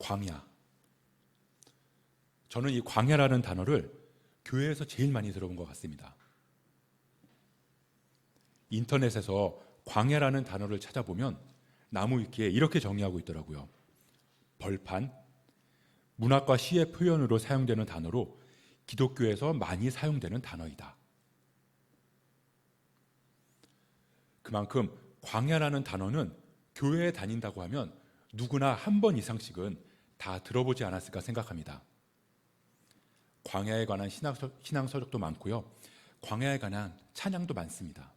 광야. 저는 이 광야라는 단어를 교회에서 제일 많이 들어본 것 같습니다. 인터넷에서 광야라는 단어를 찾아보면 나무 위키에 이렇게 정의하고 있더라고요. 벌판, 문학과 시의 표현으로 사용되는 단어로 기독교에서 많이 사용되는 단어이다. 그만큼 광야라는 단어는 교회에 다닌다고 하면 누구나 한 번 이상씩은 다 들어보지 않았을까 생각합니다. 광야에 관한 신앙서적도 많고요. 광야에 관한 찬양도 많습니다.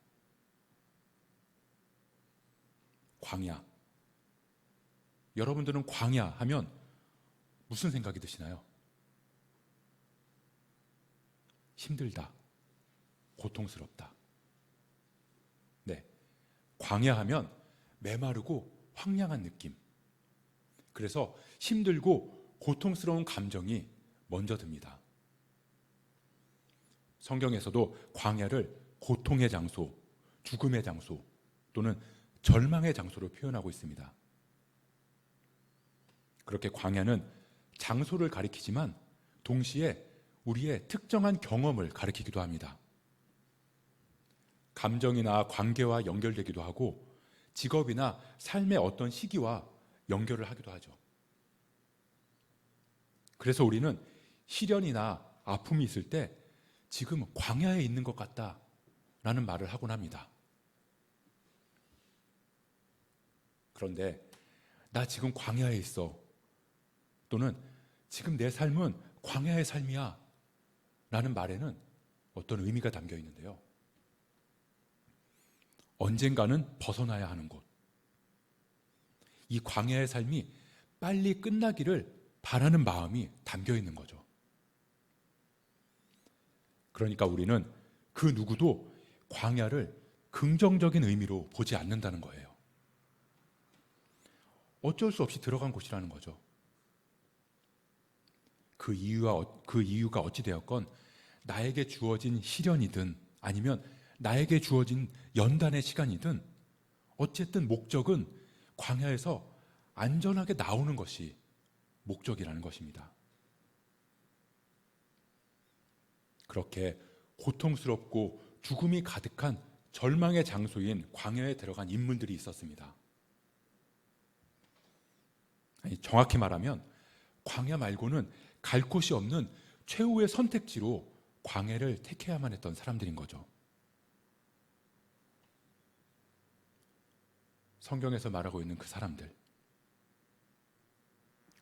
광야. 여러분들은 광야 하면 무슨 생각이 드시나요? 힘들다. 고통스럽다. 네. 광야 하면 메마르고 황량한 느낌. 그래서 힘들고 고통스러운 감정이 먼저 듭니다. 성경에서도 광야를 고통의 장소, 죽음의 장소 또는 절망의 장소로 표현하고 있습니다. 그렇게 광야는 장소를 가리키지만 동시에 우리의 특정한 경험을 가리키기도 합니다. 감정이나 관계와 연결되기도 하고 직업이나 삶의 어떤 시기와 연결을 하기도 하죠. 그래서 우리는 시련이나 아픔이 있을 때 지금 광야에 있는 것 같다라는 말을 하곤 합니다. 그런데 나 지금 광야에 있어. 또는 지금 내 삶은 광야의 삶이야 라는 말에는 어떤 의미가 담겨 있는데요. 언젠가는 벗어나야 하는 곳. 이 광야의 삶이 빨리 끝나기를 바라는 마음이 담겨 있는 거죠. 그러니까 우리는 그 누구도 광야를 긍정적인 의미로 보지 않는다는 거예요. 어쩔 수 없이 들어간 곳이라는 거죠. 그 이유가 어찌 되었건 나에게 주어진 시련이든 아니면 나에게 주어진 연단의 시간이든 어쨌든 목적은 광야에서 안전하게 나오는 것이 목적이라는 것입니다. 그렇게 고통스럽고 죽음이 가득한 절망의 장소인 광야에 들어간 인물들이 있었습니다. 정확히 말하면 광야 말고는 갈 곳이 없는 최후의 선택지로 광야를 택해야만 했던 사람들인 거죠. 성경에서 말하고 있는 그 사람들.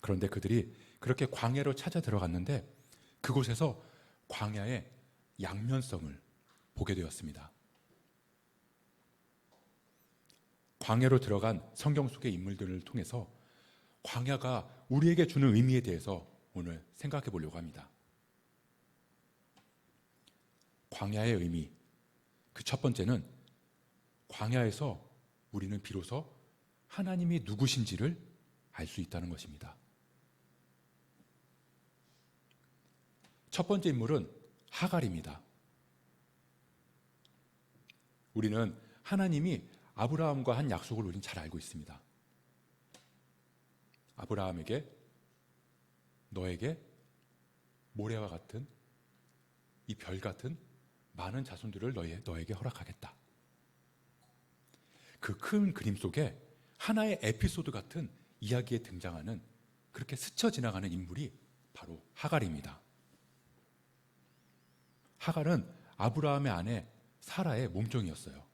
그런데 그들이 그렇게 광야로 찾아 들어갔는데 그곳에서 광야의 양면성을 보게 되었습니다. 광야로 들어간 성경 속의 인물들을 통해서 광야가 우리에게 주는 의미에 대해서 오늘 생각해 보려고 합니다. 광야의 의미. 그 첫 번째는 광야에서 우리는 비로소 하나님이 누구신지를 알 수 있다는 것입니다. 첫 번째 인물은 하갈입니다. 우리는 하나님이 아브라함과 한 약속을 우리는 잘 알고 있습니다. 아브라함에게 너에게 모래와 같은 이 별 같은 많은 자손들을 너에게 허락하겠다. 그 큰 그림 속에 하나의 에피소드 같은 이야기에 등장하는 그렇게 스쳐 지나가는 인물이 바로 하갈입니다. 하갈은 아브라함의 아내 사라의 몸종이었어요.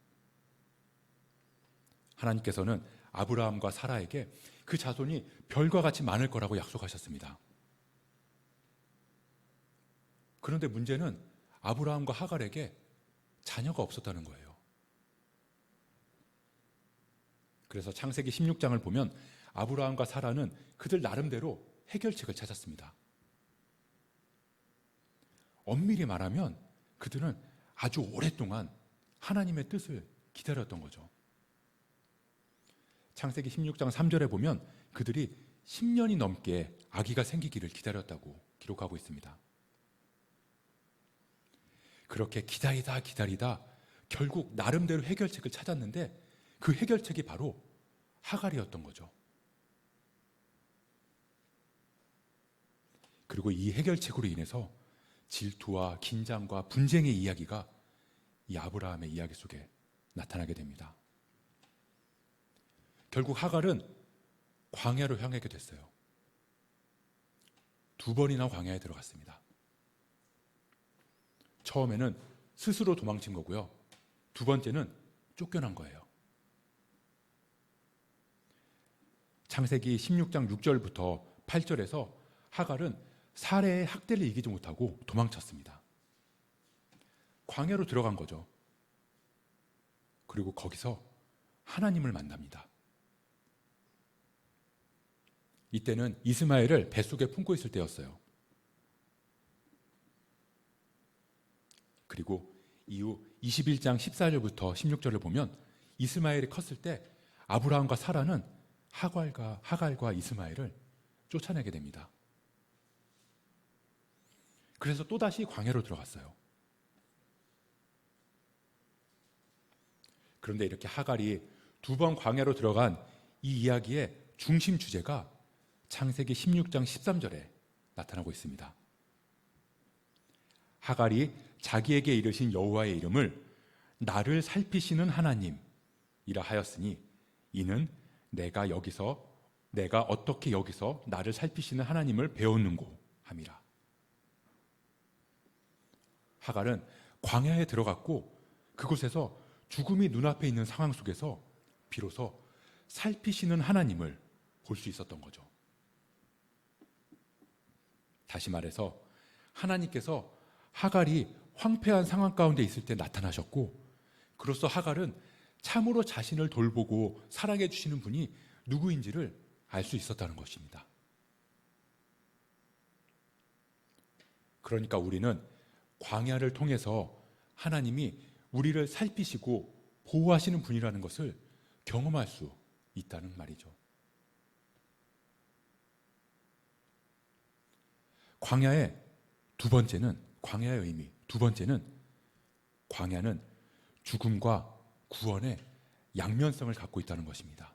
하나님께서는 아브라함과 사라에게 그 자손이 별과 같이 많을 거라고 약속하셨습니다. 그런데 문제는 아브라함과 하갈에게 자녀가 없었다는 거예요. 그래서 창세기 16장을 보면 아브라함과 사라는 그들 나름대로 해결책을 찾았습니다. 엄밀히 말하면 그들은 아주 오랫동안 하나님의 뜻을 기다렸던 거죠. 창세기 16장 3절에 보면 그들이 10년이 넘게 아기가 생기기를 기다렸다고 기록하고 있습니다. 그렇게 기다리다 결국 나름대로 해결책을 찾았는데 그 해결책이 바로 하갈이었던 거죠. 그리고 이 해결책으로 인해서 질투와 긴장과 분쟁의 이야기가 이 아브라함의 이야기 속에 나타나게 됩니다. 결국 하갈은 광야로 향하게 됐어요. 2번이나 광야에 들어갔습니다. 처음에는 스스로 도망친 거고요. 2번째는 쫓겨난 거예요. 창세기 16장 6절부터 8절에서 하갈은 사레의 학대를 이기지 못하고 도망쳤습니다. 광야로 들어간 거죠. 그리고 거기서 하나님을 만납니다. 이때는 이스마엘을 뱃속에 품고 있을 때였어요. 그리고 이후 21장 14절부터 16절을 보면 이스마엘이 컸을 때 아브라함과 사라는 하갈과 이스마엘을 쫓아내게 됩니다. 그래서 또다시 광야로 들어갔어요. 그런데 이렇게 하갈이 2번 광야로 들어간 이 이야기의 중심 주제가 창세기 16장 13절에 나타나고 있습니다. 하갈이 자기에게 이르신 여호와의 이름을 나를 살피시는 하나님이라 하였으니 이는 내가 어떻게 여기서 나를 살피시는 하나님을 배웠는고 함이라. 하갈은 광야에 들어갔고 그곳에서 죽음이 눈앞에 있는 상황 속에서 비로소 살피시는 하나님을 볼 수 있었던 거죠. 다시 말해서 하나님께서 하갈이 황폐한 상황 가운데 있을 때 나타나셨고, 그로써 하갈은 참으로 자신을 돌보고 사랑해 주시는 분이 누구인지를 알 수 있었다는 것입니다. 그러니까 우리는 광야를 통해서 하나님이 우리를 살피시고 보호하시는 분이라는 것을 경험할 수 있다는 말이죠. 광야의 의미 두 번째는 광야는 죽음과 구원의 양면성을 갖고 있다는 것입니다.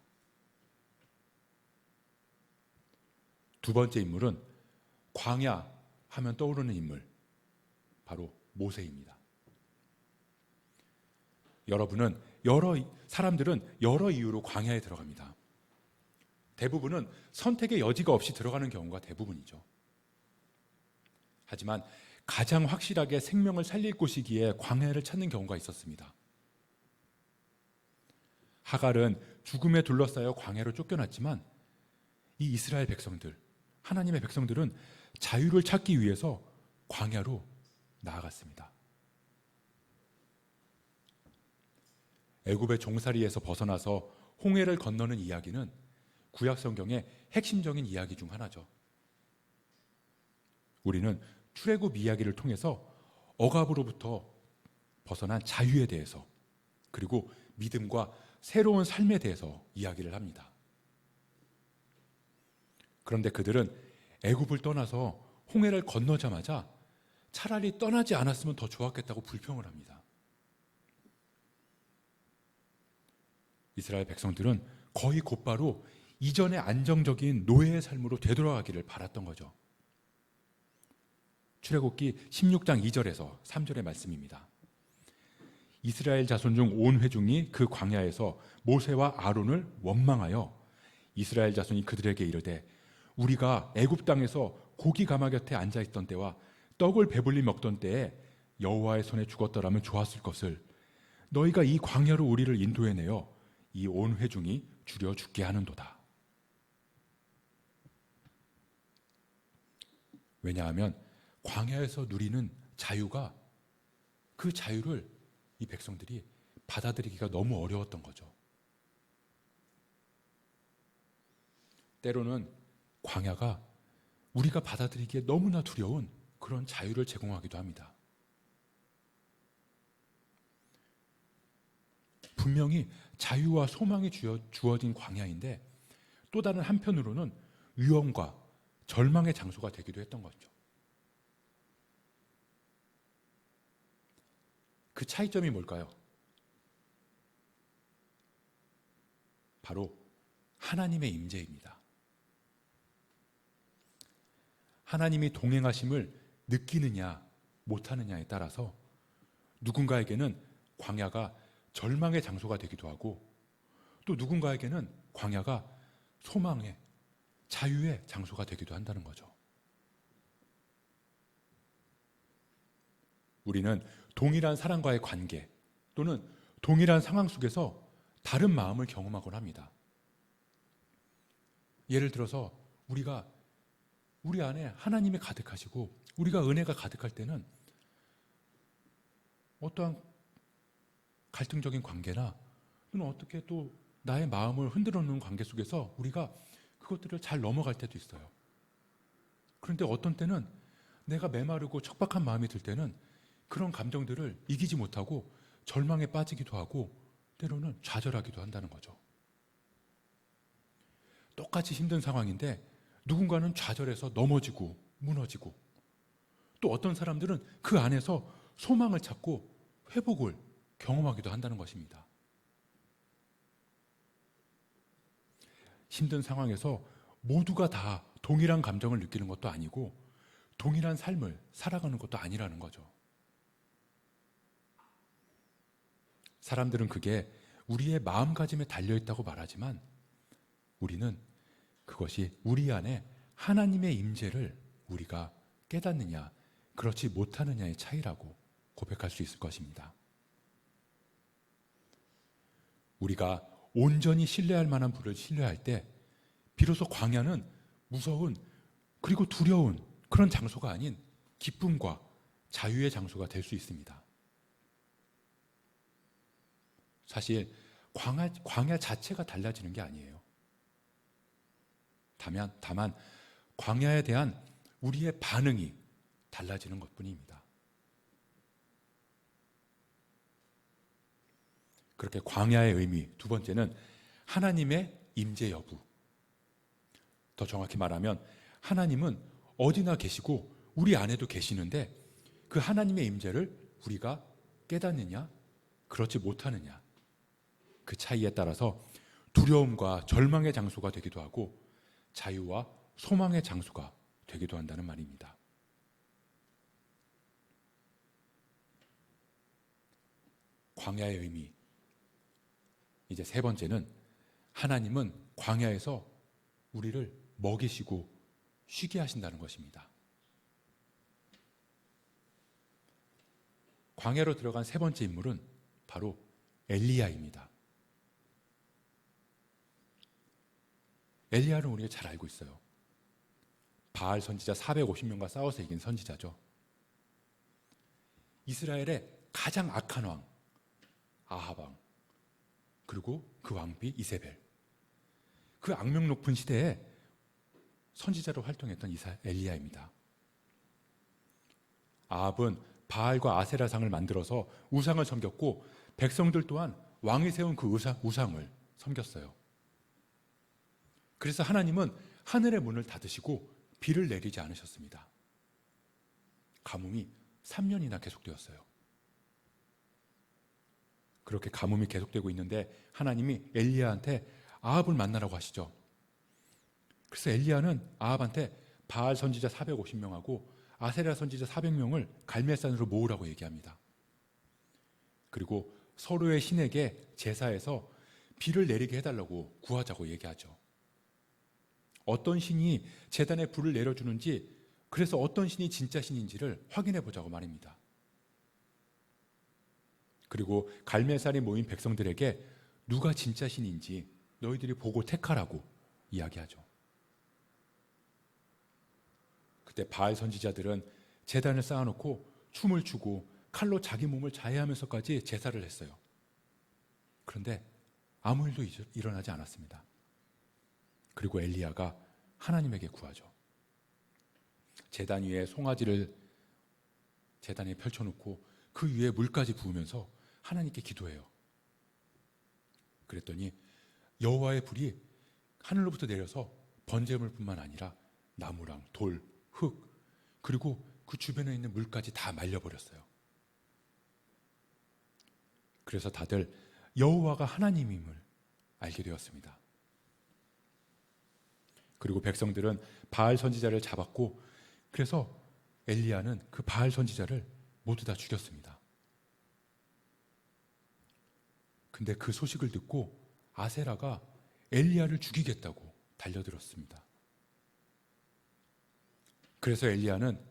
두 번째 인물은 광야 하면 떠오르는 인물, 바로 모세입니다. 사람들은 여러 이유로 광야에 들어갑니다. 대부분은 선택의 여지가 없이 들어가는 경우가 대부분이죠. 하지만 가장 확실하게 생명을 살릴 곳이기에 광야를 찾는 경우가 있었습니다. 하갈은 죽음에 둘러싸여 광야로 쫓겨났지만 이 이스라엘 백성들, 하나님의 백성들은 자유를 찾기 위해서 광야로 나아갔습니다. 애굽의 종살이에서 벗어나서 홍해를 건너는 이야기는 구약 성경의 핵심적인 이야기 중 하나죠. 우리는 출애굽 이야기를 통해서 억압으로부터 벗어난 자유에 대해서, 그리고 믿음과 새로운 삶에 대해서 이야기를 합니다. 그런데 그들은 애굽을 떠나서 홍해를 건너자마자 차라리 떠나지 않았으면 더 좋았겠다고 불평을 합니다. 이스라엘 백성들은 거의 곧바로 이전의 안정적인 노예의 삶으로 되돌아가기를 바랐던 거죠. 출애굽기 16장 2절에서 3절의 말씀입니다. 이스라엘 자손 중 온 회중이 그 광야에서 모세와 아론을 원망하여 이스라엘 자손이 그들에게 이르되 우리가 애굽 땅에서 고기 가마 곁에 앉아 있던 때와 떡을 배불리 먹던 때에 여호와의 손에 죽었더라면 좋았을 것을 너희가 이 광야로 우리를 인도해내어 이 온 회중이 죽여 죽게 하는도다. 왜냐하면 광야에서 누리는 자유가, 그 자유를 이 백성들이 받아들이기가 너무 어려웠던 거죠. 때로는 광야가 우리가 받아들이기에 너무나 두려운 그런 자유를 제공하기도 합니다. 분명히 자유와 소망이 주어진 광야인데 또 다른 한편으로는 위험과 절망의 장소가 되기도 했던 거죠. 그 차이점이 뭘까요? 바로 하나님의 임재입니다. 하나님이 동행하심을 느끼느냐 못하느냐에 따라서 누군가에게는 광야가 절망의 장소가 되기도 하고 또 누군가에게는 광야가 소망의, 자유의 장소가 되기도 한다는 거죠. 우리는 동일한 사람과의 관계 또는 동일한 상황 속에서 다른 마음을 경험하곤 합니다. 예를 들어서 우리가 우리 안에 하나님이 가득하시고 우리가 은혜가 가득할 때는 어떠한 갈등적인 관계나 또는 어떻게 또 나의 마음을 흔들어 놓는 관계 속에서 우리가 그것들을 잘 넘어갈 때도 있어요. 그런데 어떤 때는 내가 메마르고 척박한 마음이 들 때는 그런 감정들을 이기지 못하고 절망에 빠지기도 하고 때로는 좌절하기도 한다는 거죠. 똑같이 힘든 상황인데 누군가는 좌절해서 넘어지고 무너지고 또 어떤 사람들은 그 안에서 소망을 찾고 회복을 경험하기도 한다는 것입니다. 힘든 상황에서 모두가 다 동일한 감정을 느끼는 것도 아니고 동일한 삶을 살아가는 것도 아니라는 거죠. 사람들은 그게 우리의 마음가짐에 달려있다고 말하지만 우리는 그것이 우리 안에 하나님의 임재를 우리가 깨닫느냐 그렇지 못하느냐의 차이라고 고백할 수 있을 것입니다. 우리가 온전히 신뢰할 만한 분을 신뢰할 때 비로소 광야는 무서운 그리고 두려운 그런 장소가 아닌 기쁨과 자유의 장소가 될 수 있습니다. 사실 광야 자체가 달라지는 게 아니에요. 다만 광야에 대한 우리의 반응이 달라지는 것뿐입니다. 그렇게 광야의 의미, 두 번째는 하나님의 임재 여부. 더 정확히 말하면 하나님은 어디나 계시고 우리 안에도 계시는데 그 하나님의 임재를 우리가 깨닫느냐, 그렇지 못하느냐. 그 차이에 따라서 두려움과 절망의 장소가 되기도 하고 자유와 소망의 장소가 되기도 한다는 말입니다. 광야의 의미. 이제 세 번째는 하나님은 광야에서 우리를 먹이시고 쉬게 하신다는 것입니다. 광야로 들어간 세 번째 인물은 바로 엘리야입니다. 엘리야는 우리가 잘 알고 있어요. 바알 선지자 450명과 싸워서 이긴 선지자죠. 이스라엘의 가장 악한 왕 아합 왕 그리고 그 왕비 이세벨, 그 악명 높은 시대에 선지자로 활동했던 엘리야입니다. 아합은 바알과 아세라상을 만들어서 우상을 섬겼고 백성들 또한 왕이 세운 그 우상을 섬겼어요. 그래서 하나님은 하늘의 문을 닫으시고 비를 내리지 않으셨습니다. 가뭄이 3년이나 계속되었어요. 그렇게 가뭄이 계속되고 있는데 하나님이 엘리야한테 아합을 만나라고 하시죠. 그래서 엘리야는 아합한테 바알 선지자 450명하고 아세라 선지자 400명을 갈멜산으로 모으라고 얘기합니다. 그리고 서로의 신에게 제사해서 비를 내리게 해달라고 구하자고 얘기하죠. 어떤 신이 제단에 불을 내려주는지, 그래서 어떤 신이 진짜 신인지를 확인해 보자고 말입니다. 그리고 갈멜산에 모인 백성들에게 누가 진짜 신인지 너희들이 보고 택하라고 이야기하죠. 그때 바알 선지자들은 제단을 쌓아놓고 춤을 추고 칼로 자기 몸을 자해하면서까지 제사를 했어요. 그런데 아무 일도 일어나지 않았습니다. 그리고 엘리야가 하나님에게 구하죠. 제단 위에 송아지를 제단에 펼쳐놓고 그 위에 물까지 부으면서 하나님께 기도해요. 그랬더니 여호와의 불이 하늘로부터 내려서 번제물뿐만 아니라 나무랑 돌, 흙, 그리고 그 주변에 있는 물까지 다 말려버렸어요. 그래서 다들 여호와가 하나님임을 알게 되었습니다. 그리고 백성들은 바알 선지자를 잡았고 그래서 엘리야는 그 바알 선지자를 모두 다 죽였습니다. 근데 그 소식을 듣고 아세라가 엘리야를 죽이겠다고 달려들었습니다. 그래서 엘리야는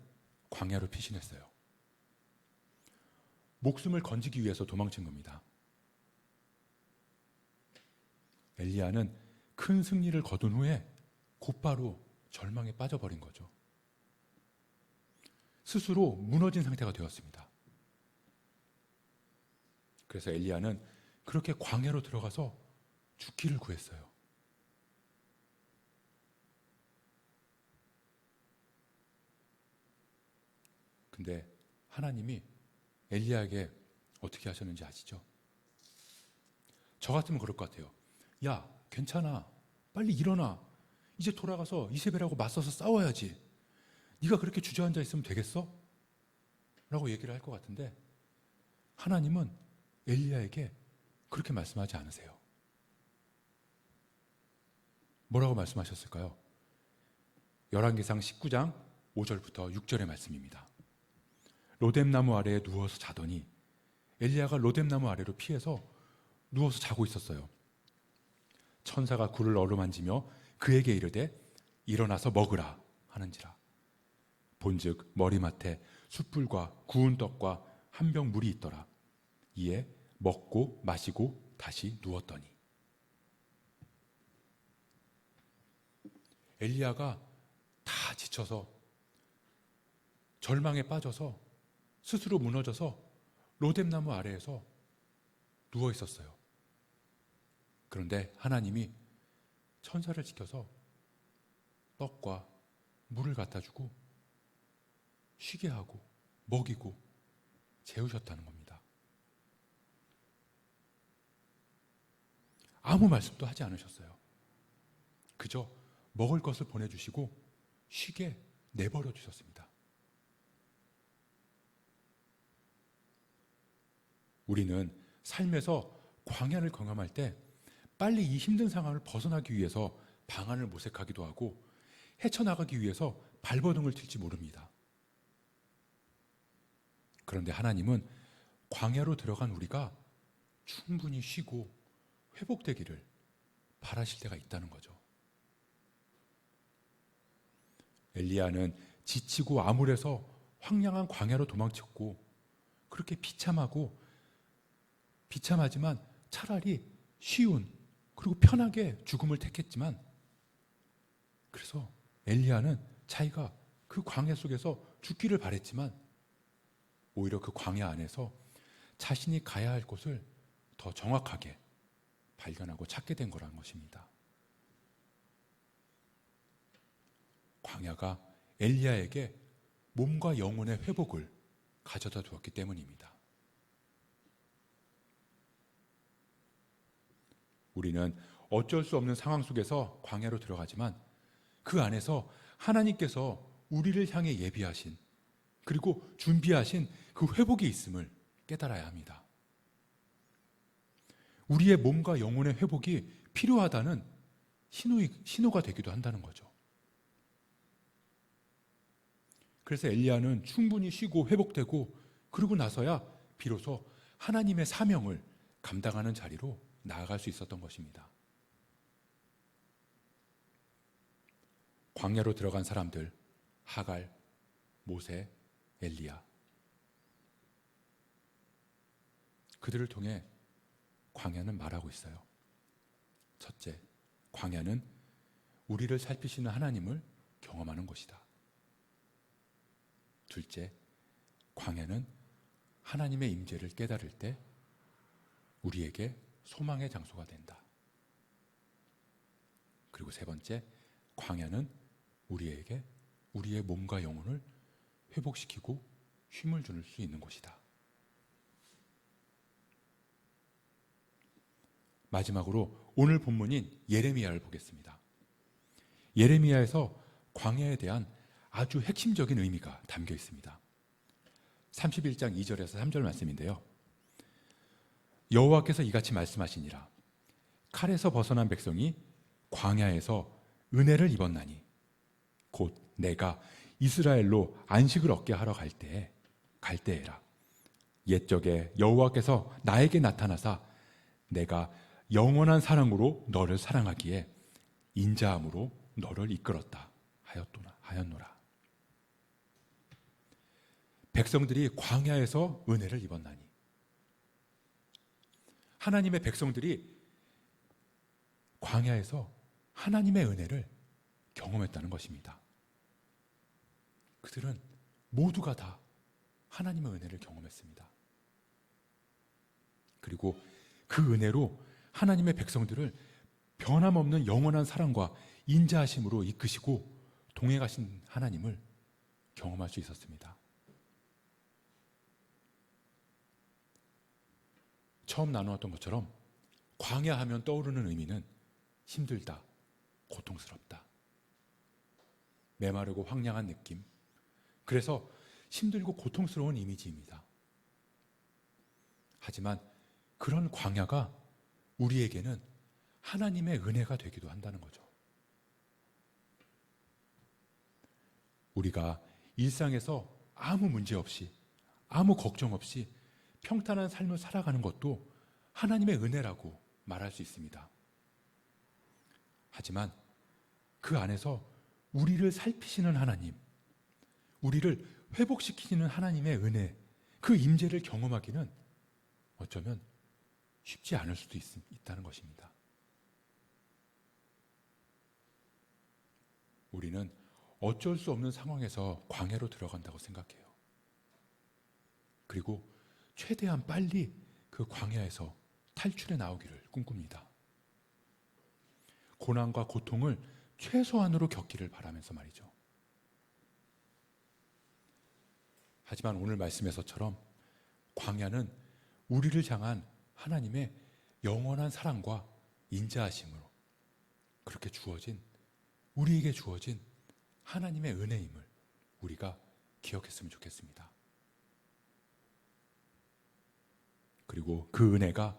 광야로 피신했어요. 목숨을 건지기 위해서 도망친 겁니다. 엘리야는 큰 승리를 거둔 후에 곧바로 절망에 빠져버린 거죠. 스스로 무너진 상태가 되었습니다. 그래서 엘리야는 그렇게 광야로 들어가서 죽기를 구했어요. 근데 하나님이 엘리야에게 어떻게 하셨는지 아시죠? 저 같으면 그럴 것 같아요. 야, 괜찮아. 빨리 일어나. 이제 돌아가서 이세벨하고 맞서서 싸워야지. 네가 그렇게 주저앉아 있으면 되겠어? 라고 얘기를 할 것 같은데 하나님은 엘리야에게 그렇게 말씀하지 않으세요. 뭐라고 말씀하셨을까요? 열왕기상 19장 5절부터 6절의 말씀입니다. 로뎀나무 아래에 누워서 자더니 엘리야가 로뎀나무 아래로 피해서 누워서 자고 있었어요. 천사가 굴을 어루만지며 그에게 이르되 일어나서 먹으라 하는지라. 본즉 머리맡에 숯불과 구운 떡과 한 병 물이 있더라. 이에 먹고 마시고 다시 누웠더니. 엘리야가 다 지쳐서 절망에 빠져서 스스로 무너져서 로뎀나무 아래에서 누워 있었어요. 그런데 하나님이 천사를 지켜서 떡과 물을 갖다 주고 쉬게 하고 먹이고 재우셨다는 겁니다. 아무 말씀도 하지 않으셨어요. 그저 먹을 것을 보내주시고 쉬게 내버려 주셨습니다. 우리는 삶에서 광야를 경험할 때 빨리 이 힘든 상황을 벗어나기 위해서 방안을 모색하기도 하고 헤쳐나가기 위해서 발버둥을 칠지 모릅니다. 그런데 하나님은 광야로 들어간 우리가 충분히 쉬고 회복되기를 바라실 때가 있다는 거죠. 엘리야는 지치고 암울해서 황량한 광야로 도망쳤고 그렇게 비참하지만 차라리 쉬운 그리고 편하게 죽음을 택했지만 그래서 엘리야는 자기가 그 광야 속에서 죽기를 바랬지만 오히려 그 광야 안에서 자신이 가야 할 곳을 더 정확하게 발견하고 찾게 된 거라는 것입니다. 광야가 엘리야에게 몸과 영혼의 회복을 가져다 두었기 때문입니다. 우리는 어쩔 수 없는 상황 속에서 광야로 들어가지만 그 안에서 하나님께서 우리를 향해 예비하신 그리고 준비하신 그 회복이 있음을 깨달아야 합니다. 우리의 몸과 영혼의 회복이 필요하다는 신호가 되기도 한다는 거죠. 그래서 엘리야는 충분히 쉬고 회복되고 그러고 나서야 비로소 하나님의 사명을 감당하는 자리로 나아갈 수 있었던 것입니다. 광야로 들어간 사람들, 하갈, 모세, 엘리야. 그들을 통해 광야는 말하고 있어요. 첫째, 광야는 우리를 살피시는 하나님을 경험하는 곳이다. 둘째, 광야는 하나님의 임재를 깨달을 때 우리에게 소망의 장소가 된다. 그리고 세 번째, 광야는 우리에게 우리의 몸과 영혼을 회복시키고 쉼을 줄 수 있는 곳이다. 마지막으로 오늘 본문인 예레미야를 보겠습니다. 예레미야에서 광야에 대한 아주 핵심적인 의미가 담겨 있습니다. 31장 2절에서 3절 말씀인데요. 여호와께서 이같이 말씀하시니라. 칼에서 벗어난 백성이 광야에서 은혜를 입었나니 곧 내가 이스라엘로 안식을 얻게 하러 갈 때에라. 옛적에 여호와께서 나에게 나타나사 내가 영원한 사랑으로 너를 사랑하기에 인자함으로 너를 이끌었다 하였노라. 백성들이 광야에서 은혜를 입었나니, 하나님의 백성들이 광야에서 하나님의 은혜를 경험했다는 것입니다. 그들은 모두가 다 하나님의 은혜를 경험했습니다. 그리고 그 은혜로 하나님의 백성들을 변함없는 영원한 사랑과 인자하심으로 이끄시고 동행하신 하나님을 경험할 수 있었습니다. 처음 나누었던 것처럼 광야하면 떠오르는 의미는 힘들다, 고통스럽다, 메마르고 황량한 느낌, 그래서 힘들고 고통스러운 이미지입니다. 하지만 그런 광야가 우리에게는 하나님의 은혜가 되기도 한다는 거죠. 우리가 일상에서 아무 문제 없이, 아무 걱정 없이 평탄한 삶을 살아가는 것도 하나님의 은혜라고 말할 수 있습니다. 하지만 그 안에서 우리를 살피시는 하나님, 우리를 회복시키시는 하나님의 은혜, 그 임재를 경험하기는 어쩌면 쉽지 않을 수도 있다는 것입니다. 우리는 어쩔 수 없는 상황에서 광야로 들어간다고 생각해요. 그리고 최대한 빨리 그 광야에서 탈출해 나오기를 꿈꿉니다. 고난과 고통을 최소한으로 겪기를 바라면서 말이죠. 하지만 오늘 말씀에서처럼 광야는 우리를 향한 하나님의 영원한 사랑과 인자하심으로 그렇게 우리에게 주어진 하나님의 은혜임을 우리가 기억했으면 좋겠습니다. 그리고 그 은혜가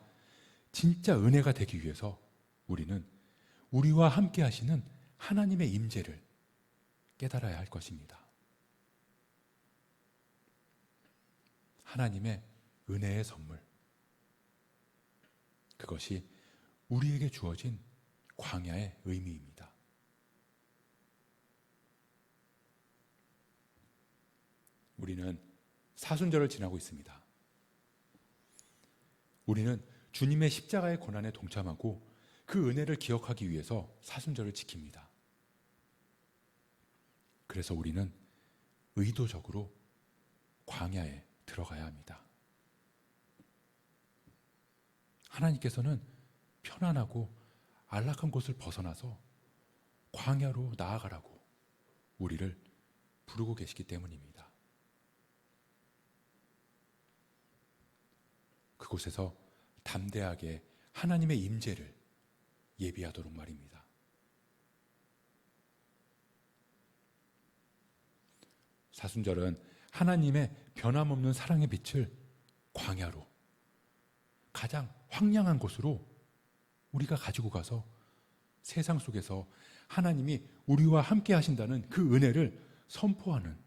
진짜 은혜가 되기 위해서 우리는 우리와 함께 하시는 하나님의 임재를 깨달아야 할 것입니다. 하나님의 은혜의 선물, 그것이 우리에게 주어진 광야의 의미입니다. 우리는 사순절을 지나고 있습니다. 우리는 주님의 십자가의 고난에 동참하고 그 은혜를 기억하기 위해서 사순절을 지킵니다. 그래서 우리는 의도적으로 광야에 들어가야 합니다. 하나님께서는 편안하고 안락한 곳을 벗어나서 광야로 나아가라고 우리를 부르고 계시기 때문입니다. 그곳에서 담대하게 하나님의 임재를 예비하도록 말입니다. 사순절은 하나님의 변함없는 사랑의 빛을 광야로, 가장 황량한 곳으로 우리가 가지고 가서 세상 속에서 하나님이 우리와 함께 하신다는 그 은혜를 선포하는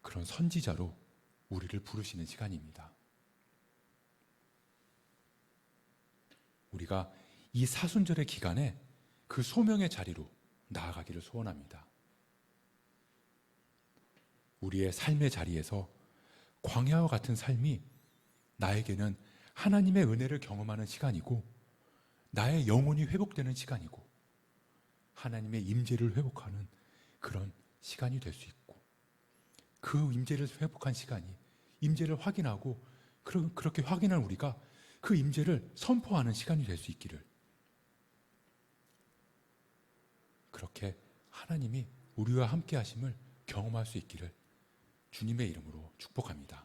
그런 선지자로 우리를 부르시는 시간입니다. 우리가 이 사순절의 기간에 그 소명의 자리로 나아가기를 소원합니다. 우리의 삶의 자리에서 광야와 같은 삶이 나에게는 하나님의 은혜를 경험하는 시간이고 나의 영혼이 회복되는 시간이고 하나님의 임재를 회복하는 그런 시간이 될 수 있고 그 임재를 회복한 시간이 임재를 확인하고 그렇게 확인한 우리가 그 임재를 선포하는 시간이 될 수 있기를, 그렇게 하나님이 우리와 함께 하심을 경험할 수 있기를 주님의 이름으로 축복합니다.